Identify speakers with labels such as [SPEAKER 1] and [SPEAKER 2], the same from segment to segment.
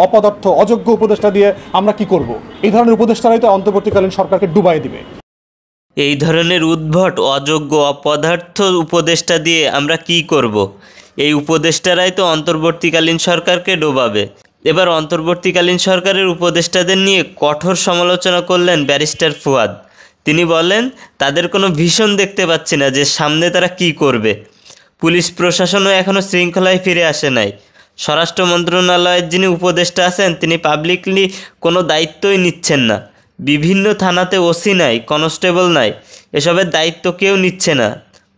[SPEAKER 1] অপদার্থ অযোগ্য উপদেষ্টা দিয়ে আমরা কি করব? এই ধরনের উপদেষ্টারাই তো অন্তর্বর্তীকালীন সরকারকে ডুবাই দিবে।
[SPEAKER 2] এই ধরনের উদ্ভট অযোগ্য অপদার্থ উপদেষ্টা দিয়ে আমরা কি করব? এই উপদেষ্টারাই তো অন্তর্বর্তীকালীন সরকারকে ডোবাবে। এবার অন্তর্বর্তীকালীন সরকারের উপদেষ্টাদের নিয়ে কঠোর সমালোচনা করলেন ব্যারিস্টার ফুয়াদ। তিনি বলেন, তাদের কোনো ভিশন দেখতে পাচ্ছি না যে সামনে তারা কি করবে। পুলিশ প্রশাসনও এখনও শৃঙ্খলায় ফিরে আসে নাই। স্বরাষ্ট্র মন্ত্রণালয়ের যিনি উপদেষ্টা আছেন তিনি পাবলিকলি কোনো দায়িত্বই নিচ্ছেন না। বিভিন্ন থানাতে ওসি নাই, কনস্টেবল নাই, এসবের দায়িত্ব কেউ নিচ্ছে না।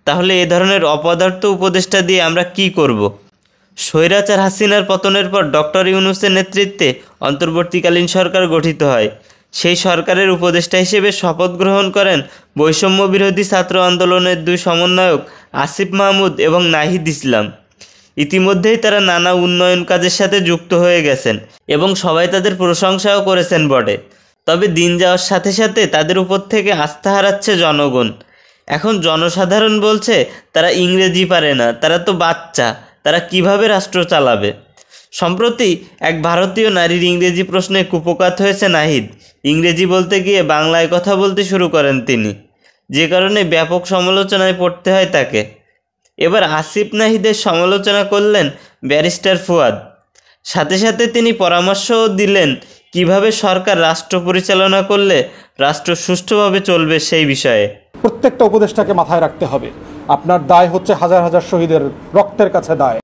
[SPEAKER 2] তাহলে এ ধরনের অপদার্থ উপদেষ্টা দিয়ে আমরা কি করব? স্বৈরাচার হাসিনার পতনের পর ডক্টর ইউনূসের নেতৃত্বে অন্তর্বর্তীকালীন সরকার গঠিত হয়। সেই সরকারের উপদেষ্টা হিসেবে শপথ গ্রহণ করেন বৈষম্য বিরোধী ছাত্র আন্দোলনের দুই সমন্বয়ক আসিফ মাহমুদ এবং নাহিদ ইসলাম। ইতিমধ্যেই তারা নানা উন্নয়ন কাজের সাথে যুক্ত হয়ে গেছেন এবং সবাই তাদের প্রশংসাও করেছেন বটে। তবে দিন যাওয়ার সাথে সাথে তাদের উপর থেকে আস্থা হারাচ্ছে জনগণ। এখন জনসাধারণ বলছে তারা ইংরেজি পারে না, তারা তো বাচ্চা, তারা কিভাবে রাষ্ট্র চালাবে। সম্প্রতি এক ভারতীয় নারীর ইংরেজি প্রশ্নে কুপোকাত হয়েছে নাহিদ। ইংরেজি বলতে গিয়ে বাংলায় কথা বলতে শুরু করেন তিনি, যে কারণে ব্যাপক সমালোচনায় পড়তে হয় তাকে। এবার আসিফ নাহিদের সমালোচনা করলেন ব্যারিস্টার ফুয়াদ। সাথে সাথে তিনি পরামর্শও দিলেন কিভাবে সরকার রাষ্ট্র পরিচালনা করলে রাষ্ট্র সুষ্ঠুভাবে চলবে সেই বিষয়ে।
[SPEAKER 1] প্রত্যেকটা উপদেষ্টাকে মাথায় রাখতে হবে, আপনার দায় হচ্ছে হাজার হাজার শহীদের রক্তের কাছে দায়।